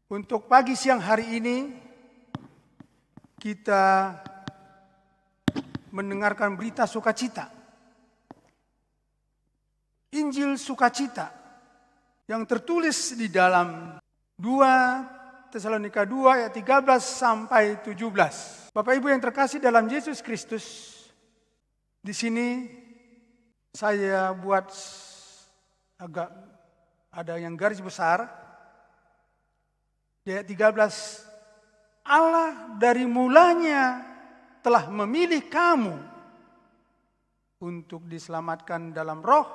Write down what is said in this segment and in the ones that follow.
Untuk pagi siang hari ini kita mendengarkan berita sukacita. Injil sukacita yang tertulis di dalam 2 Tesalonika 2 ayat 13 sampai 17. Bapak Ibu yang terkasih dalam Yesus Kristus, di sini saya buat agak ada yang garis besar. Di ayat 13, Allah dari mulanya telah memilih kamu untuk diselamatkan dalam roh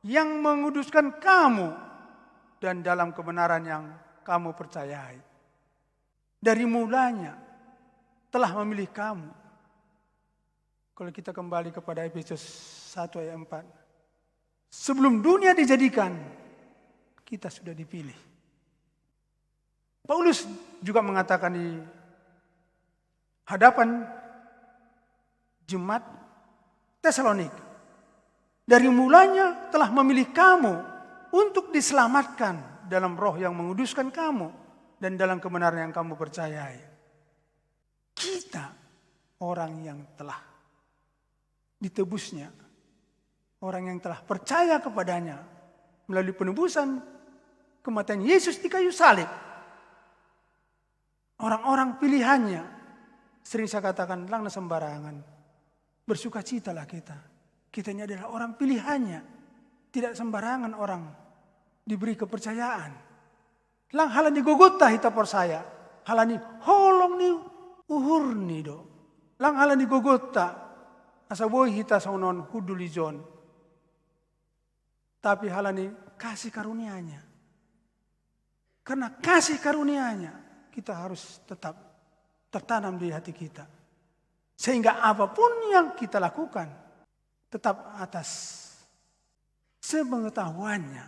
yang menguduskan kamu dan dalam kebenaran yang kamu percayai. Dari mulanya telah memilih kamu. Kalau kita kembali kepada Efesus 1 ayat 4. Sebelum dunia dijadikan, kita sudah dipilih. Paulus juga mengatakan di hadapan jemaat Tesalonika, dari mulanya telah memilih kamu untuk diselamatkan dalam roh yang menguduskan kamu dan dalam kebenaran yang kamu percayai. Kita orang yang telah ditebusnya, orang yang telah percaya kepadanya melalui penebusan kematian Yesus di kayu salib. Orang-orang pilihannya, sering saya katakan, lang sembarangan. Bersukacitalah kita. Kita ini adalah orang pilihannya. Tidak sembarangan orang diberi kepercayaan. Lang halani gogota hita persaya. Halani holong ni uhur ni do. Lang halani gogota asaboy hita saunon hudulizon. Tapi halani kasih karunia-Nya. Karena kasih karunia-Nya, kita harus tetap tertanam di hati kita. Sehingga apapun yang kita lakukan, tetap atas sepengetahuannya.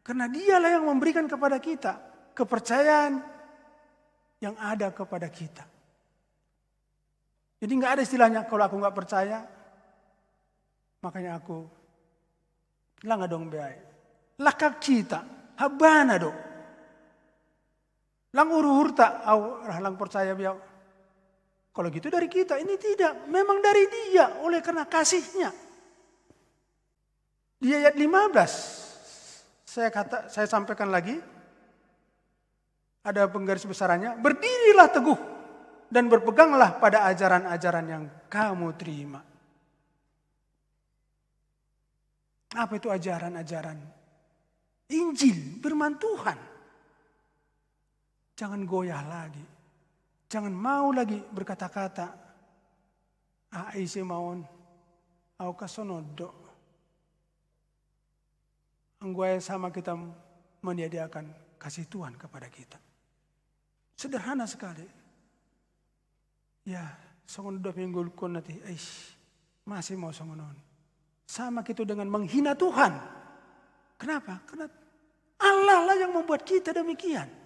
Karena Dialah yang memberikan kepada kita kepercayaan yang ada kepada kita. Jadi nggak ada istilahnya kalau aku nggak percaya, makanya aku lang dong beai. Lakak kita, habana do. Lang uruhur tak, lang percaya biar. Kalau gitu dari kita, ini tidak. Memang dari Dia, oleh karena kasih-Nya. Di ayat 15, saya sampaikan lagi. Ada penggaris besarannya. Berdirilah teguh dan berpeganglah pada ajaran-ajaran yang kamu terima. Apa itu ajaran-ajaran? Injil, firman Tuhan. Jangan goyah lagi. Jangan mau lagi berkata-kata. Aise maon. Au kasonodo. Angguaya sama kita menyediakan kasih Tuhan kepada kita. Sederhana sekali. Ya, songondo pinggul kon nanti. Masih mau songonon. Sama kita dengan menghina Tuhan. Kenapa? Karena Allah lah yang membuat kita demikian.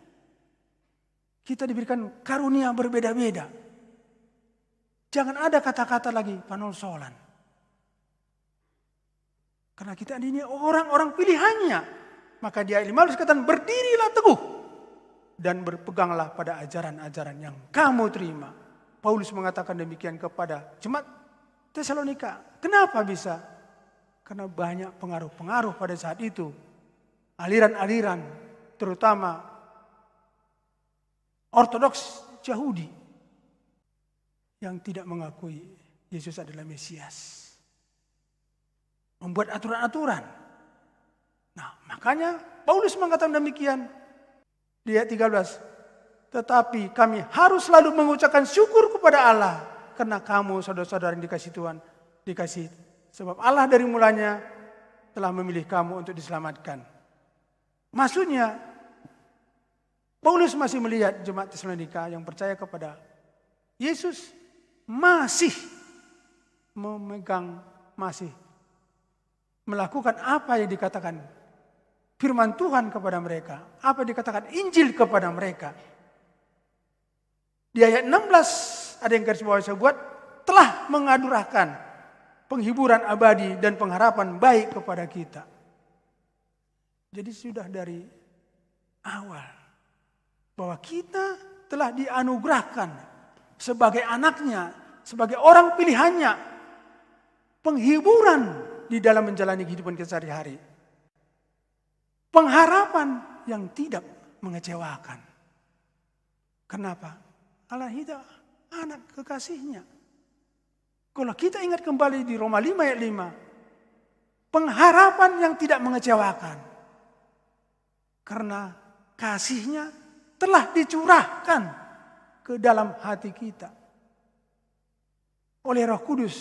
Kita diberikan karunia berbeda-beda. Jangan ada kata-kata lagi panolsolan. Karena kita ini orang-orang pilihannya. Maka dia 15 katakan berdirilah teguh. Dan berpeganglah pada ajaran-ajaran yang kamu terima. Paulus mengatakan demikian kepada jemaat Tesalonika. Kenapa bisa? Karena banyak pengaruh-pengaruh pada saat itu. Aliran-aliran terutama Ortodoks Yahudi yang tidak mengakui Yesus adalah Mesias. Membuat aturan-aturan. Nah, makanya Paulus mengatakan demikian di ayat 13. Tetapi kami harus selalu mengucapkan syukur kepada Allah karena kamu saudara-saudara yang dikasih Tuhan, dikasih. Sebab Allah dari mulanya telah memilih kamu untuk diselamatkan. Maksudnya Paulus masih melihat jemaat Tesalonika yang percaya kepada Yesus masih memegang, masih melakukan apa yang dikatakan firman Tuhan kepada mereka, apa yang dikatakan Injil kepada mereka. Di ayat 16 ada yang garis bawah saya buat, telah mengadurahkan penghiburan abadi dan pengharapan baik kepada kita. Jadi sudah dari awal bahwa kita telah dianugerahkan sebagai anaknya, sebagai orang pilihannya, penghiburan di dalam menjalani kehidupan kita sehari-hari. Pengharapan yang tidak mengecewakan. Kenapa? Allah itu anak kekasihnya. Kalau kita ingat kembali di Roma 5 ayat 5, pengharapan yang tidak mengecewakan. Karena kasihnya telah dicurahkan ke dalam hati kita oleh Roh Kudus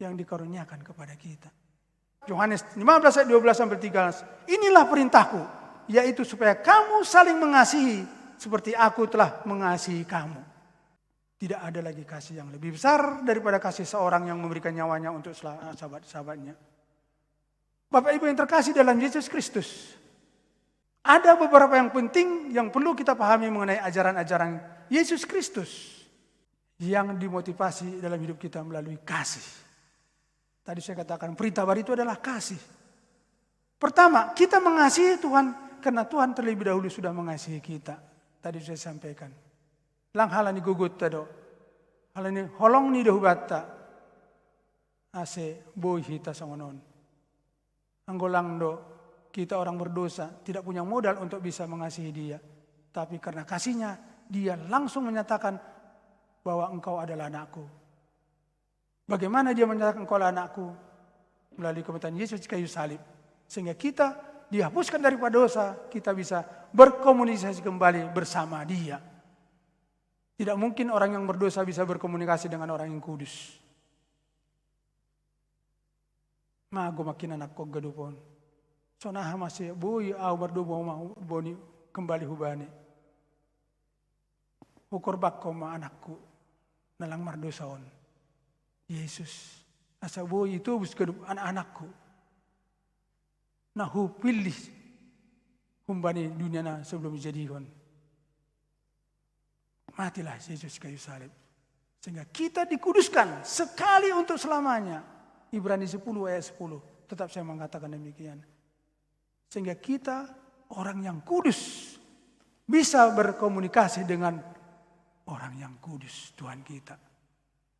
yang dikaruniakan kepada kita. Yohanes 15 ayat 12 sampai 13. Inilah perintahku, yaitu supaya kamu saling mengasihi seperti aku telah mengasihi kamu. Tidak ada lagi kasih yang lebih besar daripada kasih seorang yang memberikan nyawanya untuk sahabat-sahabatnya. Bapak Ibu yang terkasih dalam Yesus Kristus, ada beberapa yang penting yang perlu kita pahami mengenai ajaran-ajaran Yesus Kristus yang dimotivasi dalam hidup kita melalui kasih. Tadi saya katakan perintah baru itu adalah kasih. Pertama, kita mengasihi Tuhan karena Tuhan terlebih dahulu sudah mengasihi kita. Tadi saya sampaikan. Lang halani gugut tado. Halani holong ni dahubata. Ase boy hita sangonon. Anggolang do kita orang berdosa tidak punya modal untuk bisa mengasihi dia. Tapi karena kasihnya dia langsung menyatakan bahwa engkau adalah anakku. Bagaimana dia menyatakan engkau adalah anakku? Melalui kematian Yesus di kayu salib. Sehingga kita dihapuskan daripada dosa, kita bisa berkomunikasi kembali bersama dia. Tidak mungkin orang yang berdosa bisa berkomunikasi dengan orang yang kudus. Mago makin anak ko gadupon. Sonaha masih boy au berdoa mau boni kembali hubani. Ukur bakko ma anakku nalang mardosaon. Yesus asa boy itu bus gadup anak-anakku. Nahu pilih humbani dunia na sebelum dijadikan. Matilah Yesus kayu salib. Sehingga kita dikuduskan sekali untuk selamanya. Ibrani 10 ayat 10. Tetap saya mengatakan demikian. Sehingga kita orang yang kudus bisa berkomunikasi dengan orang yang kudus, Tuhan kita.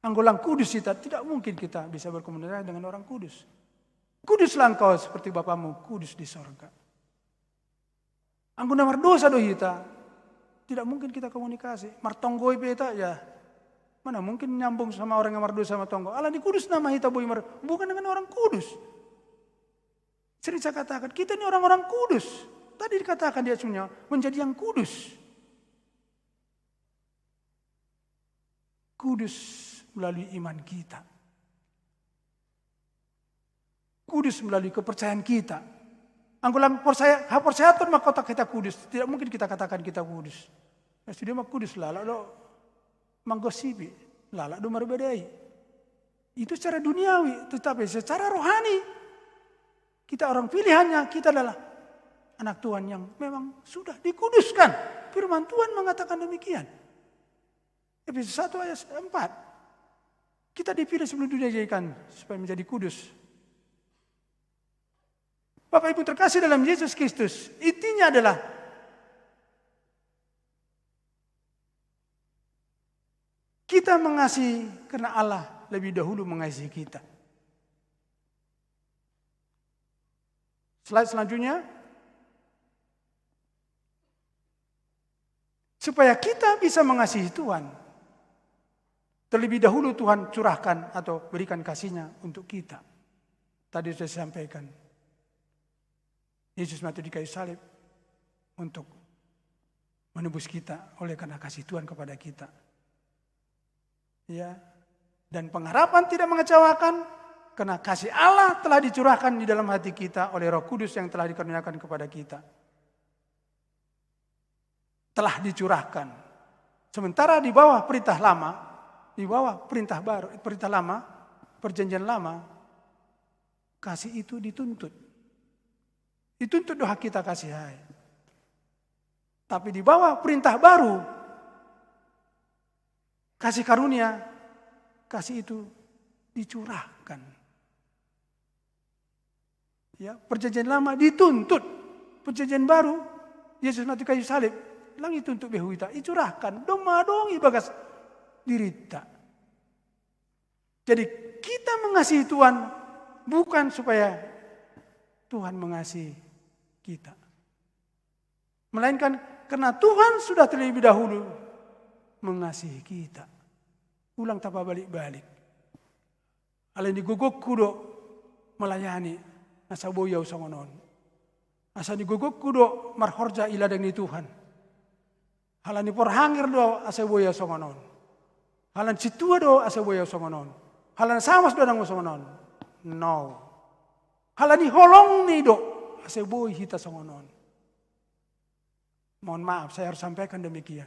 Anggolang kudus kita, tidak mungkin kita bisa berkomunikasi dengan orang kudus. Kuduslah engkau seperti Bapamu kudus di sorga. Anggona mardosa do kita. Tidak mungkin kita komunikasi. Martonggoi peta ya. Mana mungkin nyambung sama orang yang mardosa sama tonggo. Allah di kudus nama kita boy bukan dengan orang kudus. Sering saya katakan kita ini orang-orang kudus. Tadi dikatakan dia sebenarnya menjadi yang kudus. Kudus melalui iman kita. Kudus melalui kepercayaan kita. Anggulang percaya pun maka kita kudus. Tidak mungkin kita katakan kita kudus. Ya sudah mah kudus lala do manggosipi, lala do marbedai. Itu secara duniawi, tetapi secara rohani kita orang pilihannya, kita adalah anak Tuhan yang memang sudah dikuduskan. Firman Tuhan mengatakan demikian. Efesus 1 ayat 4. Kita dipilih sebelum dunia dijadikan supaya menjadi kudus. Bapak Ibu terkasih dalam Yesus Kristus, intinya adalah kita mengasihi karena Allah lebih dahulu mengasihi kita. Slide selanjutnya. Supaya kita bisa mengasihi Tuhan, terlebih dahulu Tuhan curahkan atau berikan kasih-Nya untuk kita. Tadi sudah saya sampaikan. Yesus mati di kayu salib untuk menebus kita oleh karena kasih Tuhan kepada kita. Ya, dan pengharapan tidak mengecewakan karena kasih Allah telah dicurahkan di dalam hati kita oleh Roh Kudus yang telah dikaruniakan kepada kita. Telah dicurahkan. Sementara di bawah perintah lama, di bawah perintah baru, perintah lama, perjanjian lama, kasih itu dituntut. Dituntut doa kita kasihai. Tapi di bawah perintah baru, kasih karunia, kasih itu dicurahkan. Ya, perjanjian lama dituntut, perjanjian baru Yesus mati kayu salib. Lang itu untuk behuita. Icurahkan. Doma dong ibagas dirita. Jadi kita mengasihi Tuhan bukan supaya Tuhan mengasihi kita. Melainkan karena Tuhan sudah terlebih dahulu mengasihi kita. Ulang tanpa balik-balik. Alin diguguk kudo melayani asa boyau songonon. Asa diguguk kudo marhorja ila dengan Tuhan. Halan porhangir do asa boyau songonon. Halan situa do asa boyau songonon. Halan samas do nang songonon. No. Halan ni holong ni do asa boy hita songonon. Mohon maaf saya harus sampaikan demikian.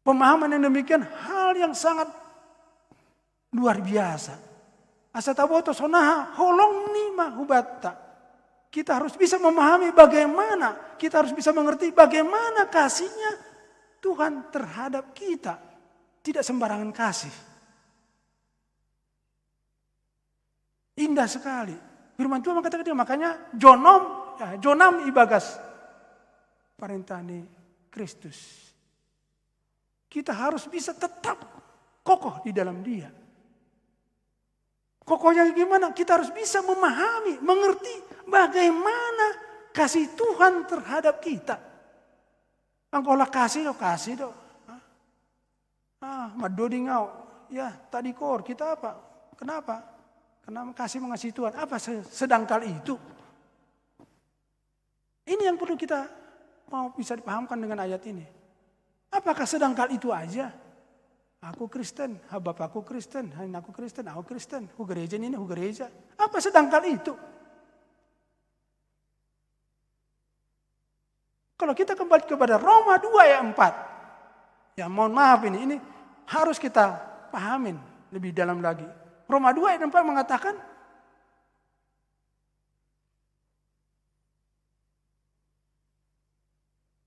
Pemahaman yang demikian hal yang sangat luar biasa. Asa taboto sonaha holong ni mahubatta. Kita harus bisa memahami bagaimana, kita harus bisa mengerti bagaimana kasihnya Tuhan terhadap kita. Tidak sembarangan kasih. Indah sekali. Firman Tuhan mengatakan dia, makanya jonam ibagas parentani Kristus. Kita harus bisa tetap kokoh di dalam Dia. Kokohnya gimana? Kita harus bisa memahami, mengerti bagaimana kasih Tuhan terhadap kita. Angkola kasih do. Madodi ngau. Ya, tadi kor kita apa? Kenapa? Karena mengasihi Tuhan. Apa sedangkal itu? Ini yang perlu kita mau bisa dipahamkan dengan ayat ini. Apakah sedangkal itu aja? Aku Kristen, bapakku Kristen, aku Kristen, aku Kristen, aku gereja ini, aku gereja. Apa sedangkal itu? Kalau kita kembali kepada Roma 2 ayat 4. Ya mohon maaf ini harus kita pahamin lebih dalam lagi. Roma 2 ayat 4 mengatakan,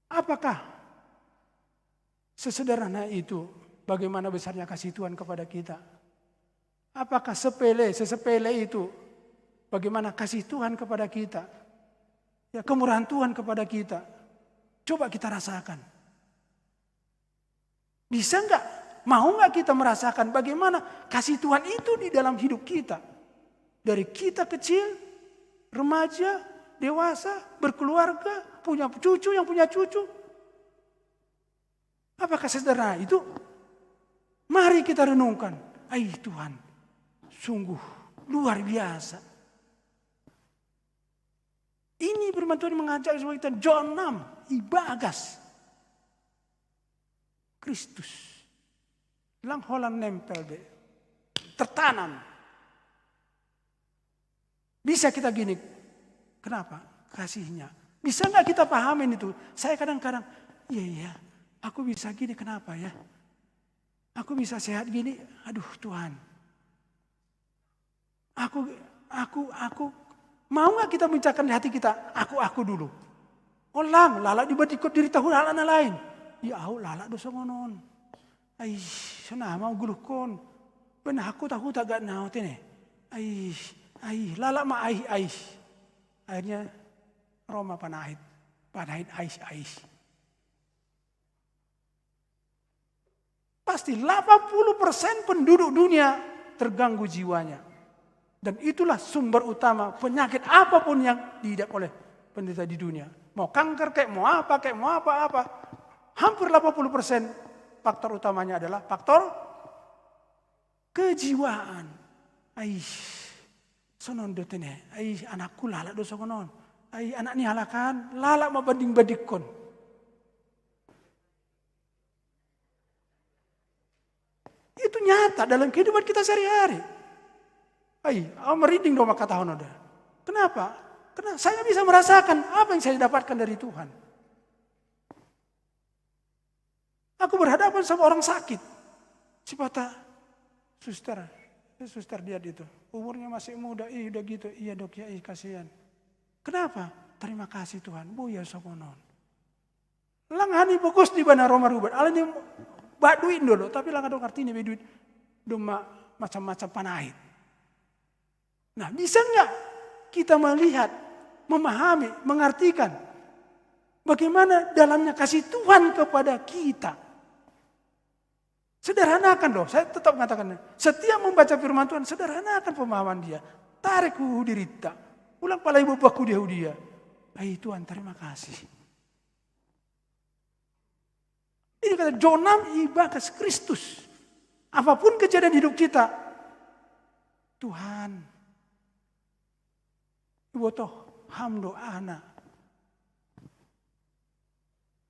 apakah sesederhana itu bagaimana besarnya kasih Tuhan kepada kita? Apakah sesepele itu bagaimana kasih Tuhan kepada kita? Ya kemurahan Tuhan kepada kita. Coba kita rasakan. Bisa enggak? Mau enggak kita merasakan bagaimana kasih Tuhan itu di dalam hidup kita? Dari kita kecil, remaja, dewasa, berkeluarga, punya cucu yang punya cucu. Apakah sederhana itu? Mari kita renungkan. Tuhan, sungguh luar biasa. Ini firman Tuhan mengajak supaya kita jonam, ibagas Kristus. Lang holan nempel deh. Tertanam. Bisa kita gini. Kenapa? Kasihnya. Bisa nggak kita pahamin itu? Saya kadang-kadang, iya. Aku bisa gini, kenapa ya? Aku bisa sehat gini, aduh Tuhan. Aku mau nggak kita mengucapkan di hati kita, aku dulu. Olang, lala dibadikot diri tahu lala na lain. Ya aku lala dosa ngonon. Sana mau gulukon. Benar aku tahu tak gak naut ini. Lala ma Akhirnya Roma panahit Pasti 80% penduduk dunia terganggu jiwanya. Dan itulah sumber utama penyakit apapun yang diidap oleh penderita di dunia. Mau kanker kayak mau apa. Hampir 80% faktor utamanya adalah faktor kejiwaan. Sonon dotene. Anakku lalak dosa konon. Anak ni halakan lalak mabanding-bandingkon. Itu nyata dalam kehidupan kita sehari-hari. Merinding dong kata honoda. Kenapa? Karena saya bisa merasakan apa yang saya dapatkan dari Tuhan. Aku berhadapan sama orang sakit. Cipata, suster dia itu. Umurnya masih muda, udah gitu. Iya dok ya, kasihan. Kenapa? Terima kasih Tuhan. Buya sokonon. Langhani bagus di bana Roma rubat. Alani baduin dulu, tapi lang ada artinya baduin. Duma macam-macam panahit. Nah, bisa enggak kita melihat memahami, mengartikan bagaimana dalamnya kasih Tuhan kepada kita. Sederhanakan loh, saya tetap mengatakan, setiap membaca firman Tuhan, sederhanakan pemahaman dia. Tarik dirita, ulang pala ibu baku dia. Tuhan, terima kasih. Ini kata Jonam ibakas Kristus. Apapun kejadian hidup kita, Tuhan, ibu toh hamdo ana.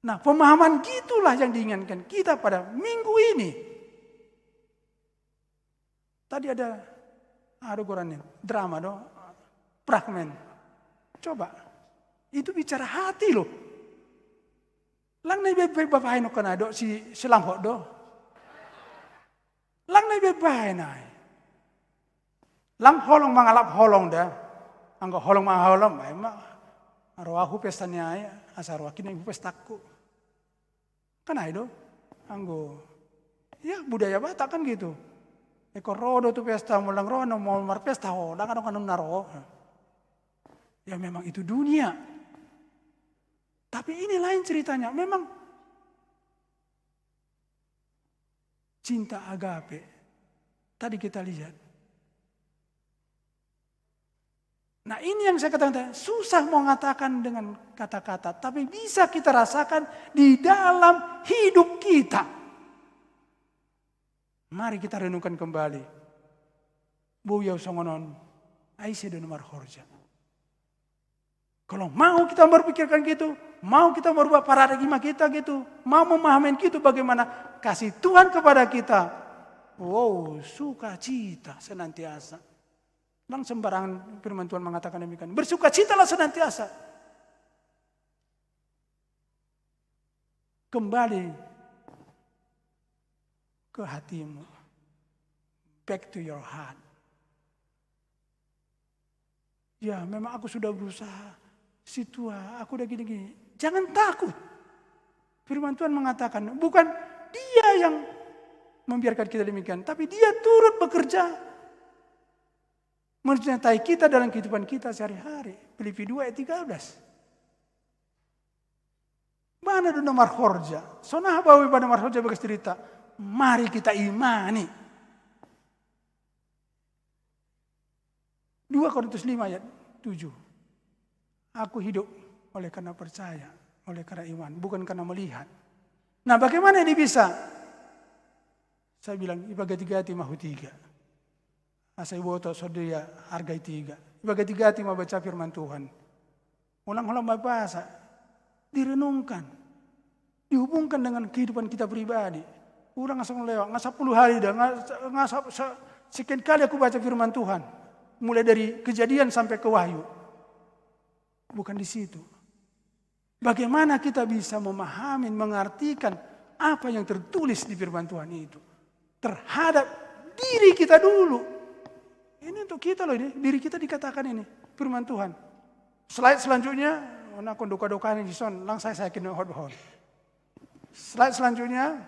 Nah, pemahaman gitulah yang diinginkan kita pada minggu ini. Tadi ada gorannya, drama doh, fragmen. Coba, itu bicara hati loh. Lang na ibebay babae no kanado si silanghok do. Lang na ibebay na. Lang holong mangalap holong da. Anggo holong mangaholong ay arawahu pesta niya asarwa kina ibu pestaku. Kanay do. Anggo ya budaya Batak kan gitu. Eko rodo tu pesta mulang rono mau mar pesta ho lang kanong naro. Ya memang itu dunia. Tapi ini lain ceritanya. Memang cinta agape. Tadi kita lihat. Nah ini yang saya katakan. Susah mau mengatakan dengan kata-kata. Tapi bisa kita rasakan di dalam hidup kita. Mari kita renungkan kembali. Buyau songonon. Aisyah dan Umar Khorja. Kalau mau kita berpikirkan gitu, mau kita merubah paradigma kita gitu, mau memahami gitu bagaimana kasih Tuhan kepada kita. Wow, sukacita senantiasa. Lang sembarangan firman Tuhan mengatakan demikian. Bersukacitalah senantiasa. Kembali ke hatimu. Back to your heart. Ya, memang aku sudah berusaha. Si tua, aku udah gini-gini. Jangan takut. Firman Tuhan mengatakan, bukan dia yang membiarkan kita demikian. Tapi dia turut bekerja. Menyertai kita dalam kehidupan kita sehari-hari. Filipi 2 ayat 13. Mana ada nomor khorja? Sonah bawi pada nomor khorja bagas cerita. Mari kita imani. 2 Korintus 5 ayat 7. Aku hidup oleh karena percaya, oleh karena iman, bukan karena melihat. Nah bagaimana ini bisa? Saya bilang, ibagati-gati mahu 3. Asai boto sodia hargai 3. Ibagati-gati mau baca firman Tuhan. Ulang-ulang bahasa, direnungkan. Dihubungkan dengan kehidupan kita pribadi. Ulang ngasang lewat, ngasap 10 hari dah, ngasap sekian kali aku baca firman Tuhan. Mulai dari Kejadian sampai ke Wahyu. Bukan di situ. Bagaimana kita bisa memahami, mengartikan apa yang tertulis di firman Tuhan itu. Terhadap diri kita dulu. Ini untuk kita loh, ini diri kita dikatakan ini. Firman Tuhan. Slide selanjutnya. Aku doka-dokaan di son. Langsung saya kena hot-hot. Slide selanjutnya.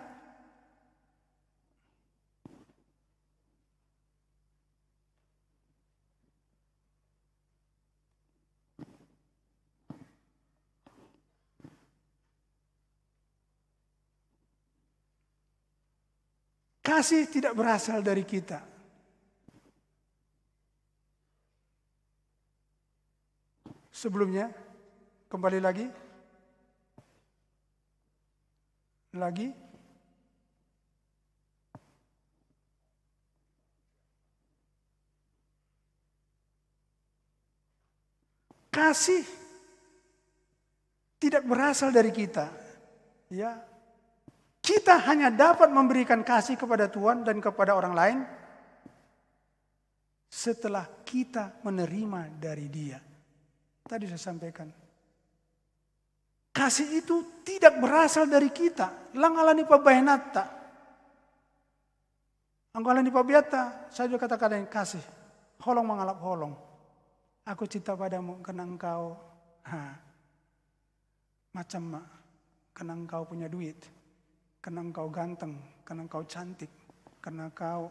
Kasih tidak berasal dari kita. Sebelumnya, kembali lagi. Kasih tidak berasal dari kita. Ya. Kita hanya dapat memberikan kasih kepada Tuhan dan kepada orang lain setelah kita menerima dari Dia. Tadi saya sampaikan. Kasih itu tidak berasal dari kita. Langalani pabahenata. Anggalani pabiata, saya juga katakan kasih. Holong mengalap holong. Aku cinta padamu karena engkau macam karena engkau punya duit. Karena engkau ganteng, karena engkau cantik, karena engkau,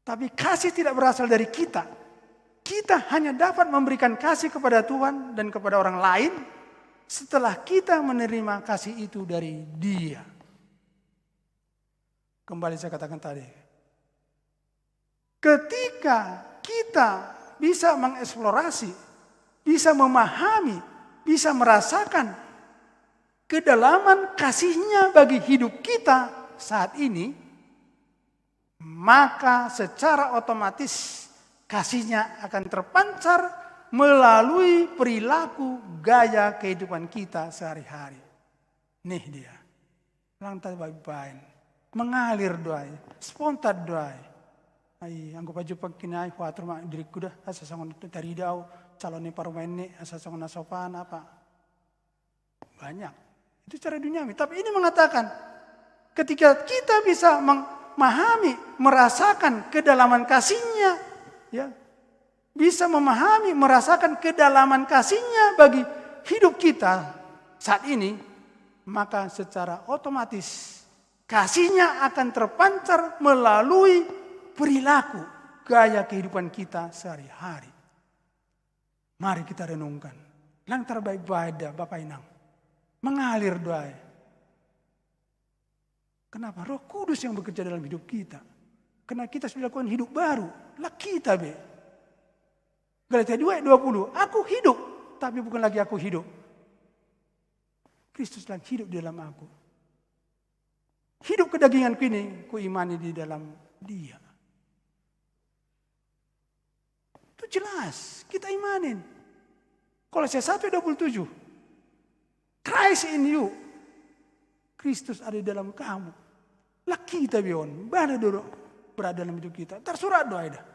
Tapi kasih tidak berasal dari kita. Kita hanya dapat memberikan kasih kepada Tuhan dan kepada orang lain setelah kita menerima kasih itu dari Dia. Kembali saya katakan tadi. Ketika kita bisa mengeksplorasi, bisa memahami, bisa merasakan kedalaman kasih-Nya bagi hidup kita saat ini, maka secara otomatis kasih-Nya akan terpancar melalui perilaku gaya kehidupan kita sehari-hari. Nih dia. Lantai baik-baik. Mengalir doai. Spontan doai. Ai anggo paju pagkinai huatur ma diriku dah asa sangon dari dau calonnya parmain ni asa sangon nasopan apa. Banyak. Itu cara duniawi. Tapi ini mengatakan ketika kita bisa memahami, merasakan kedalaman kasih-Nya, ya, bisa memahami, merasakan kedalaman kasih-Nya bagi hidup kita saat ini, maka secara otomatis kasih-Nya akan terpancar melalui perilaku, gaya kehidupan kita sehari-hari. Mari kita renungkan. Lang terbaik baik Bapak Inang. Mengalir doa. Kenapa? Roh Kudus yang bekerja dalam hidup kita. Karena kita sudah lakukan hidup baru. Lah kita be. Galatia 2 ayat 20. Aku hidup. Tapi bukan lagi aku hidup. Kristus lagi hidup di dalam aku. Hidup kedaginganku ini. Ku imani di dalam Dia. Itu jelas. Kita imanin. Kolose 1 ayat 27. Christ in you. Kristus ada di dalam kamu. Lah kita bion. Bana dulu berada dalam hidup kita. Tersurat doa dah.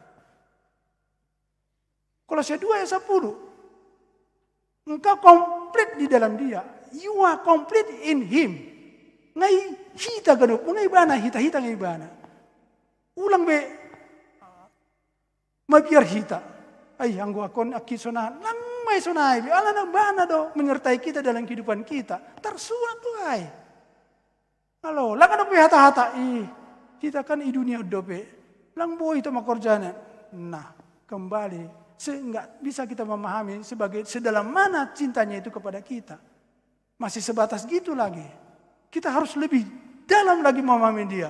Kolose 2 ayat 10. Engkau komplit di dalam Dia. You are complete in Him. Ngai hita ganup. Ngai bana hita ngai bana. Ulang be. Mabiar hita. Ay anggo akon akisona. Lang may sonai. Ala nang bana do. Menyertai kita dalam kehidupan kita. Tersurat do ay. Halo. Lang ano pe hata-hata. Kita kan di dunia dope. Lang boy itu makorjana. Nah. Kembali. Sehingga bisa kita memahami sebagai sedalam mana cintanya itu kepada kita. Masih sebatas gitu lagi. Kita harus lebih dalam lagi memahami Dia.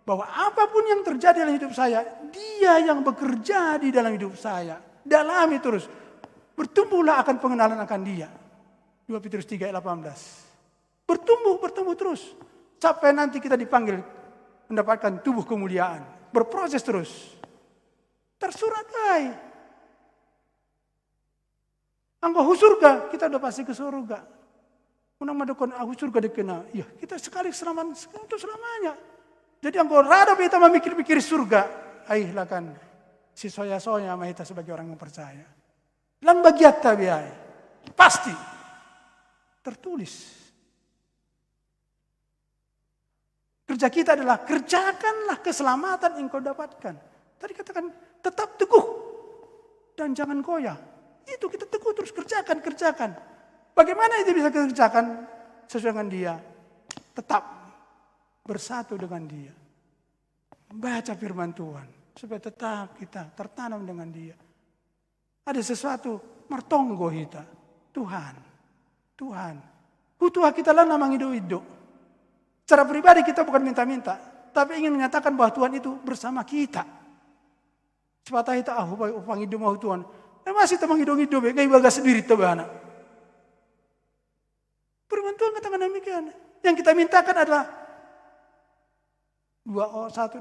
Bahwa apapun yang terjadi dalam hidup saya, Dia yang bekerja di dalam hidup saya. Dalami terus. Bertumbuhlah akan pengenalan akan Dia. 2 Petrus 3 ayat 18. Bertumbuh terus. Sampai nanti kita dipanggil mendapatkan tubuh kemuliaan. Berproses terus. Tersurat baik. Anggo surga, kita udah pasti ke surga. Unang madukon aku surga dikena. Ya, kita sekali untuk selamanya. Jadi anggo rada kita memikir-pikir surga. Aihlah kan si soya-soya sama kita sebagai orang yang percaya. Lang bagiat tabiai. Pasti. Tertulis. Kerja kita adalah kerjakanlah keselamatan yang kau dapatkan. Tadi katakan tetap teguh. Dan jangan goyah. Itu kita teguh terus kerjakan. Bagaimana itu bisa kerjakan sesuai dengan Dia? Tetap bersatu dengan Dia. Baca firman Tuhan. Supaya tetap kita tertanam dengan Dia. Ada sesuatu martonggo kita. Tuhan. Hutua kita lah namang hidup. Secara pribadi kita bukan minta-minta. Tapi ingin menyatakan bahwa Tuhan itu bersama kita. Sepatah kita upang hidup mau Tuhan. Masih temang hidup-hidup. Ngayon baga sendiri itu anak. Firman Tuhan katakan demikian. Yang kita mintakan adalah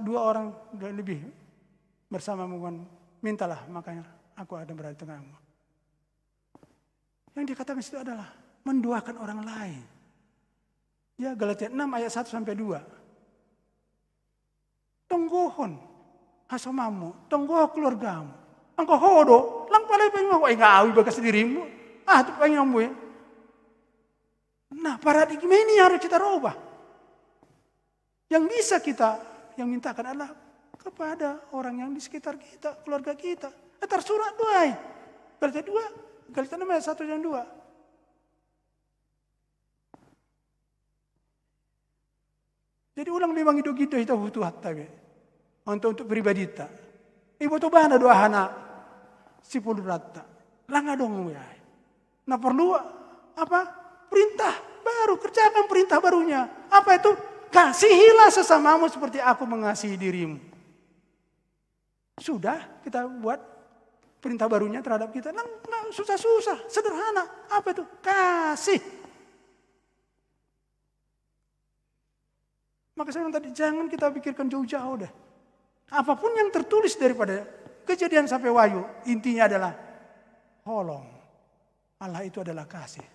dua orang lebih bersama mungkin mintalah makanya aku ada berada di tengahmu. Yang dikatakan itu adalah mendoakan orang lain. Ya Galatia 6 ayat 1 sampai 2. Tonggohon hasomamu, tonggoh keluargamu. Angko hodo, lang palay pa yung ngawi bagas dirimu. Itu pa yung mo. Nah, paradigma ini harus kita rubah. Yang bisa kita yang mintakan adalah kepada orang yang di sekitar kita, keluarga kita. Tersurat doa. Galatia 2, Galatia 6 ayat 1 dan 2. Jadi ulang memang hidup-hidup kita butuh tabe. Untuk pribadi kita. Ibu tu bana doa anak. 10 rata. Langa dong ya. Nah perlu apa? Perintah baru, kerjakan perintah barunya. Apa itu? Kasihilah sesamamu seperti aku mengasihi dirimu. Sudah kita buat perintah barunya terhadap kita. Nah, susah-susah, sederhana. Apa itu? Kasih. Maka saya bilang tadi, jangan kita pikirkan jauh-jauh deh. Apapun yang tertulis daripada Kejadian sampai Wahyu, intinya adalah holong. Allah itu adalah kasih.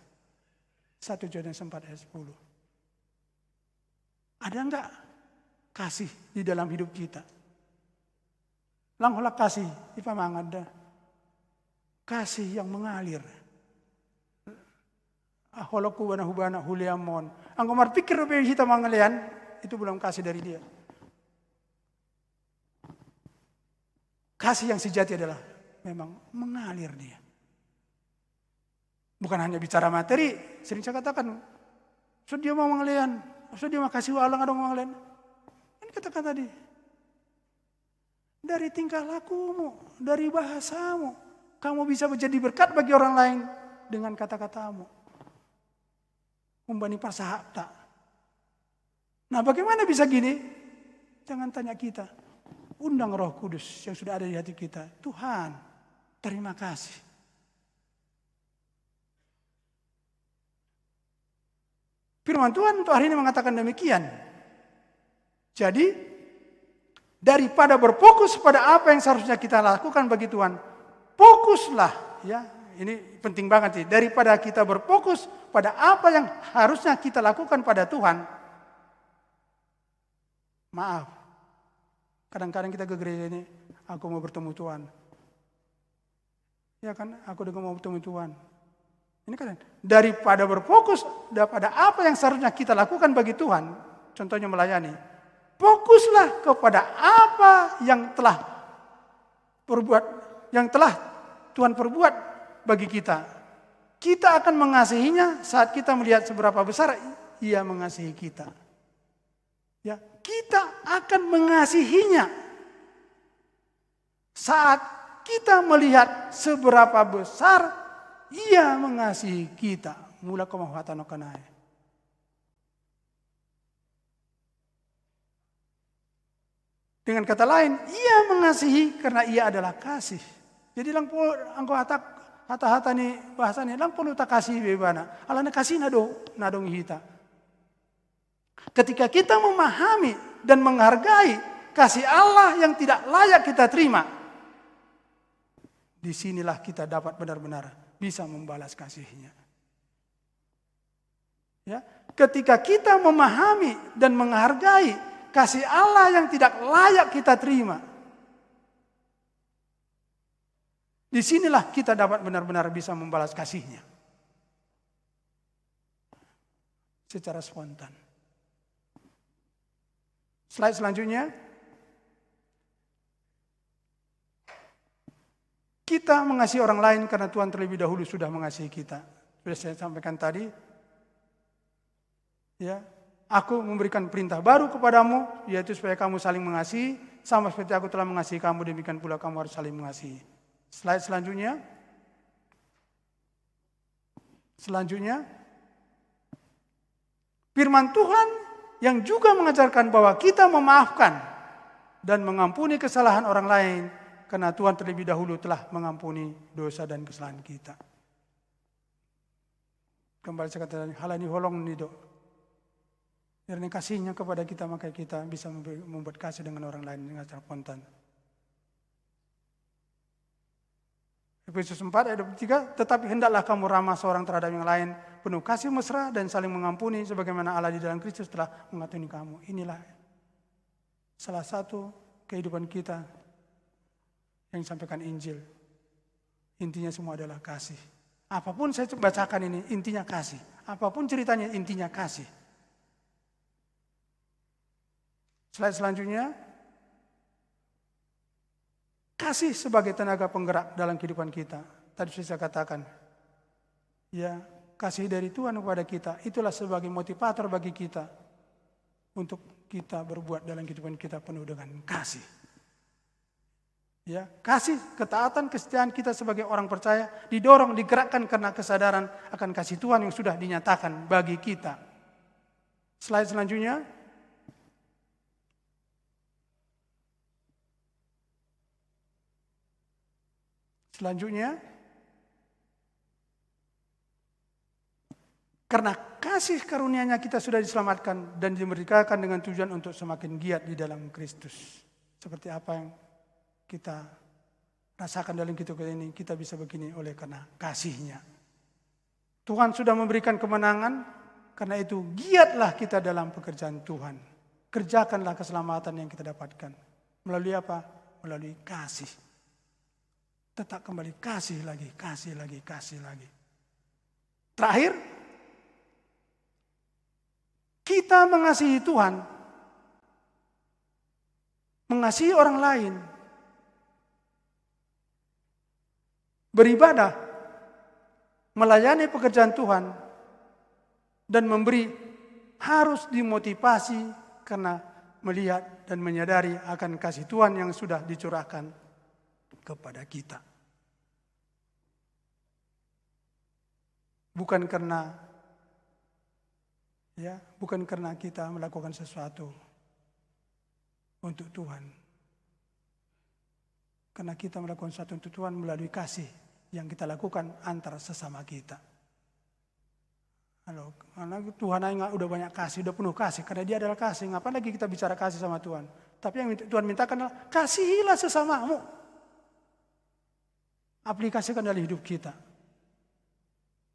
1 Yohanes 4 ayat 10. Ada enggak kasih di dalam hidup kita? Langhola kasih, ipamangada. Kasih yang mengalir. Aholoku wana hubana huliamon. Angko marpikir rupiah kita mangalian, itu belum kasih dari dia. Kasih yang sejati adalah memang mengalir dia. Bukan hanya bicara materi, sering saya katakan, so dia mau mengalian, so dia mau kasih walang ada mengalian. Ini katakan tadi, dari tingkah lakumu, dari bahasamu, kamu bisa menjadi berkat bagi orang lain dengan kata-katamu. Umbani parsahapta. Nah bagaimana bisa gini? Jangan tanya kita. Undang Roh Kudus yang sudah ada di hati kita. Tuhan, terima kasih. Firman Tuhan untuk hari ini mengatakan demikian. Jadi, daripada berfokus pada apa yang seharusnya kita lakukan bagi Tuhan, fokuslah, ya, ini penting banget sih. Daripada kita berfokus pada apa yang harusnya kita lakukan pada Tuhan, maaf. Kadang-kadang kita ke gereja ini, aku mau bertemu Tuhan. Ya kan, aku juga mau bertemu Tuhan. Ini kan daripada berfokus pada apa yang seharusnya kita lakukan bagi Tuhan, contohnya melayani, fokuslah kepada apa yang telah Tuhan perbuat bagi kita. Kita akan mengasihinya saat kita melihat seberapa besar Ia mengasihi kita. Ya, kita akan mengasihinya saat kita melihat seberapa besar Ia mengasihi kita. Mula kemahwatan okanai. Dengan kata lain, Ia mengasihi karena Ia adalah kasih. Jadi lang po angko hata-hata ni bahasa ni lang perlu tak kasih bebana. Alana kasih nadong hita. Ketika kita memahami dan menghargai kasih Allah yang tidak layak kita terima, disinilah kita dapat benar-benar bisa membalas kasih-Nya. Ya, ketika kita memahami dan menghargai kasih Allah yang tidak layak kita terima, disinilah kita dapat benar-benar bisa membalas kasih-Nya secara spontan. Slide selanjutnya. Kita mengasihi orang lain karena Tuhan terlebih dahulu sudah mengasihi kita. Sudah saya sampaikan tadi. Ya, aku memberikan perintah baru kepadamu, yaitu supaya kamu saling mengasihi, sama seperti aku telah mengasihi kamu, demikian pula kamu harus saling mengasihi. Slide selanjutnya. Firman Tuhan yang juga mengajarkan bahwa kita memaafkan dan mengampuni kesalahan orang lain karena Tuhan terlebih dahulu telah mengampuni dosa dan kesalahan kita. Kembali saya katakan, hal ini holong nih dok. Karena kasihnya kepada kita, maka kita bisa membuat kasih dengan orang lain dengan cara spontan. Efesus 4 ayat 23, tetapi hendaklah kamu ramah seorang terhadap yang lain, penuh kasih mesra dan saling mengampuni sebagaimana Allah di dalam Kristus telah mengampuni kamu. Inilah salah satu kehidupan kita yang disampaikan Injil. Intinya semua adalah kasih. Apapun saya bacakan ini, intinya kasih. Apapun ceritanya, intinya kasih. Slide selanjutnya. Kasih sebagai tenaga penggerak dalam kehidupan kita. Tadi sudah saya katakan. Ya, kasih dari Tuhan kepada kita. Itulah sebagai motivator bagi kita. Untuk kita berbuat dalam kehidupan kita penuh dengan kasih. Ya, kasih, ketaatan, kesetiaan kita sebagai orang percaya didorong, digerakkan karena kesadaran akan kasih Tuhan yang sudah dinyatakan bagi kita. Slide selanjutnya. Karena kasih karunia-Nya kita sudah diselamatkan dan dimerdekakan dengan tujuan untuk semakin giat di dalam Kristus. Seperti apa yang kita rasakan dalam hidup ini, kita bisa begini oleh karena kasih-Nya. Tuhan sudah memberikan kemenangan, karena itu giatlah kita dalam pekerjaan Tuhan. Kerjakanlah keselamatan yang kita dapatkan. Melalui apa? Melalui kasih. Tetap kembali kasih lagi, kasih lagi, kasih lagi. Terakhir, kita mengasihi Tuhan, mengasihi orang lain, beribadah, melayani pekerjaan Tuhan, dan memberi harus dimotivasi karena melihat dan menyadari akan kasih Tuhan yang sudah dicurahkan kepada kita. Bukan karena kita melakukan sesuatu untuk Tuhan. Karena kita melakukan sesuatu untuk Tuhan melalui kasih yang kita lakukan antara sesama kita. Karena Tuhan udah banyak kasih, udah penuh kasih. Karena Dia adalah kasih, ngapain lagi kita bicara kasih sama Tuhan? Tapi yang Tuhan mintakan adalah kasihilah sesamamu. Aplikasikan dalam hidup kita.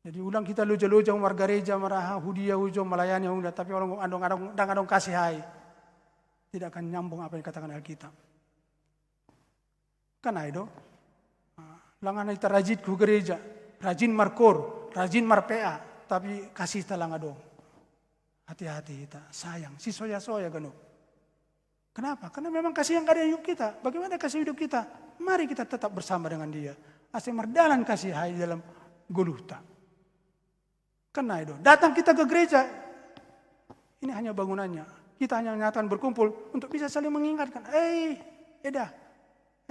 Jadi ulang kita loja-loja warga gereja maraha hudia hujo melayani hunda, tapi orang adong kasih hai. Tidak akan nyambung apa yang dikatakan Alkitab. Kan itu. Langan kita rajin ke gereja, rajin markor, rajin marpea, tapi kasih kita langadong. Hati-hati kita, sayang, si soya-soya gano. Kenapa? Karena memang kasih yang ada di hidup kita. Bagaimana kasih hidup kita? Mari kita tetap bersama dengan Dia. Asal merdalan kasih hai dalam guluta. Karena itu, datang kita ke gereja, ini hanya bangunannya. Kita hanya nyatakan berkumpul untuk bisa saling mengingatkan.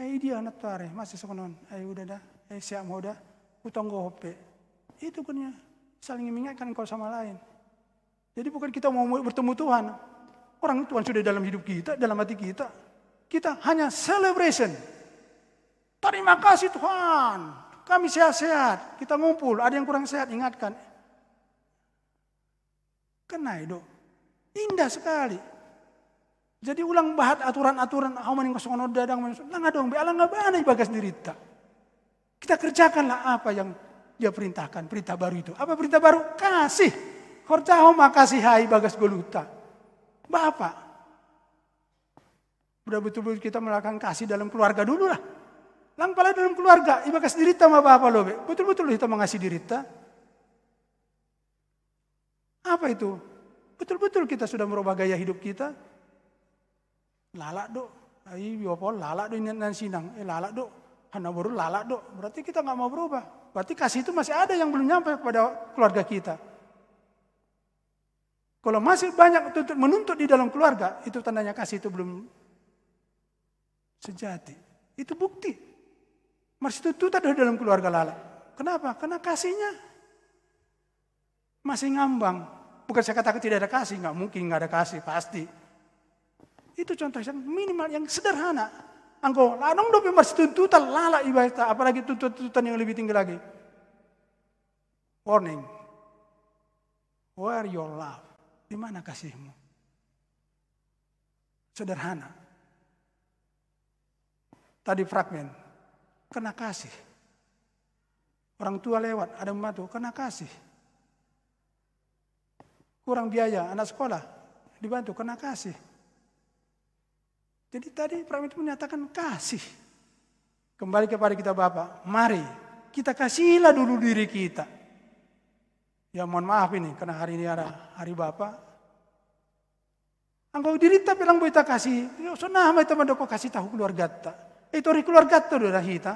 Dia anak tare, masih sekonon. Udah dah, siap mau dah, utang gope. Itu kan saling mengingatkan kau sama lain. Jadi bukan kita mau bertemu Tuhan. Orang Tuhan sudah dalam hidup kita, dalam hati kita. Kita hanya celebration. Terima kasih Tuhan, kami sehat-sehat. Kita ngumpul, ada yang kurang sehat, ingatkan. Kena itu indah sekali. Jadi ulang bahat aturan-aturan aman yang kosong dadang nang dong be alang ngabana bagas dirita. Kita kerjakanlah apa yang Dia perintahkan, perintah baru itu. Apa perintah baru? Kasih. Horjaho makasih hai bagas goluta. Bapak. Udah betul-betul kita melakukan kasih dalam keluarga dulu lah. Lang pala dalam keluarga, ibagas dirita sama bapak lo be. Betul-betul kita mengasih dirita. Apa itu? Betul-betul kita sudah merubah gaya hidup kita. Lalak do. Lalak do ini sinang. Lalak do. Hana baru lalak do. Berarti kita nggak mau berubah. Berarti kasih itu masih ada yang belum nyampe kepada keluarga kita. Kalau masih banyak menuntut di dalam keluarga, itu tandanya kasih itu belum sejati. Itu bukti. Masih tuntut ada dalam keluarga lalak. Kenapa? Karena kasihnya masih ngambang. Bukan saya katakan tidak ada kasih, nggak mungkin nggak ada kasih, pasti. Itu contoh yang minimal, yang sederhana. Angko, lanong dope masih tuntutan lala ibadah, apalagi tuntutan yang lebih tinggi lagi. Warning. Where your love? Di mana kasihmu? Sederhana. Tadi fragmen, kena kasih. Orang tua lewat, ada membantu, kena kasih. Kurang biaya, anak sekolah dibantu, kena kasih. Jadi tadi fragmen itu menyatakan kasih. Kembali kepada kita Bapak, mari kita kasihlah dulu diri kita. Ya mohon maaf ini, karena hari ini ada hari Bapak. Angkau diri tapi lang kita kasih, so nah itu mandoko kasih tahu keluarga ta. Itu hari keluarga ta doa kita,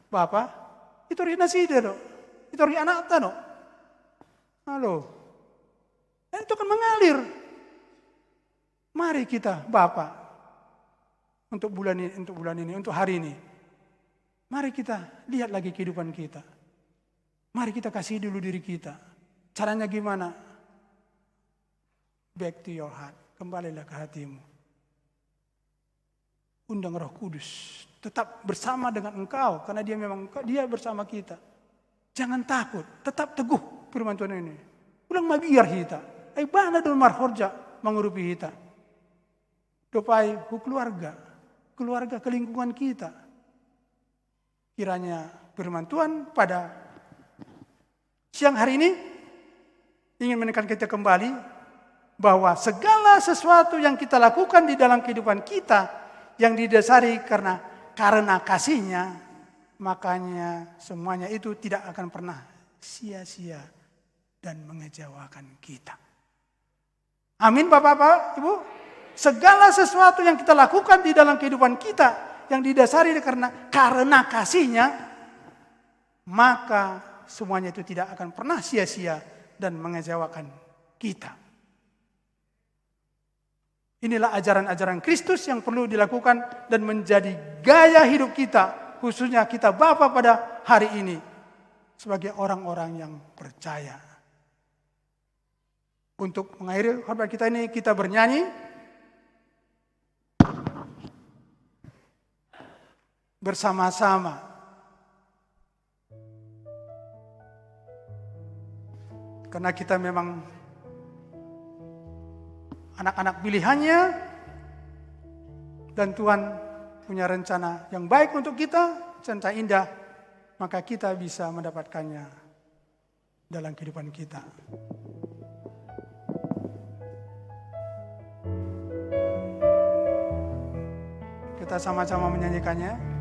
Bapak. Itu hari nasi dia do, itu hari anak ta do. Halo, dan itu kan mengalir. Mari kita Bapak, untuk bulan ini, untuk hari ini. Mari kita lihat lagi kehidupan kita. Mari kita kasih dulu diri kita. Caranya gimana? Back to your heart. Kembalilah ke hatimu. Undang Roh Kudus. Tetap bersama dengan engkau. Karena dia bersama kita. Jangan takut. Tetap teguh firman Tuhan ini. Ulang magiar kita. Bana dul marhorja mengurupi kita. Dopai keluarga. Keluarga ke lingkungan kita. Kiranya firman Tuhan pada siang hari ini ingin menekan kita kembali bahwa segala sesuatu yang kita lakukan di dalam kehidupan kita yang didasari karena kasihnya, makanya semuanya itu tidak akan pernah sia-sia dan mengecewakan kita. Amin Bapak-Bapak, Ibu. Segala sesuatu yang kita lakukan di dalam kehidupan kita yang didasari karena kasihnya, maka semuanya itu tidak akan pernah sia-sia dan mengecewakan kita. Inilah ajaran-ajaran Kristus yang perlu dilakukan dan menjadi gaya hidup kita, khususnya kita Bapa pada hari ini, sebagai orang-orang yang percaya. Untuk mengakhiri khotbah kita ini, kita bernyanyi bersama-sama. Karena kita memang anak-anak pilihannya dan Tuhan punya rencana yang baik untuk kita, rencana indah, maka kita bisa mendapatkannya dalam kehidupan kita. Kita sama-sama menyanyikannya.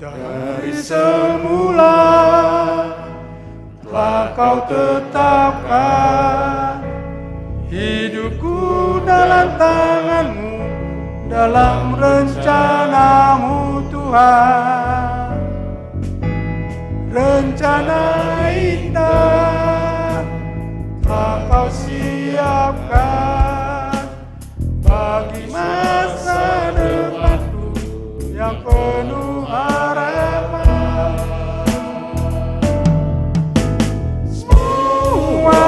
Dari semula telah kau tetapkan hidupku dalam tanganmu, dalam rencanamu Tuhan. Rencana indah telah kau siapkan bagi masa depanku yang penuh harapan. Semua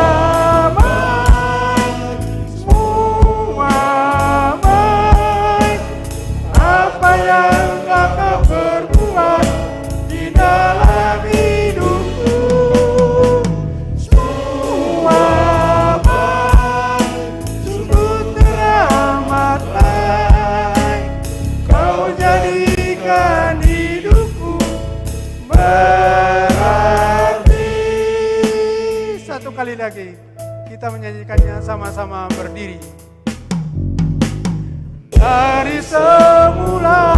baik, apa yang kau perbuat di dalam hidupku. Semua baik, sungguh teramat baik, kau jadikan hidupku berarti. Satu kali lagi kita menyanyikannya sama-sama berdiri. Dari semula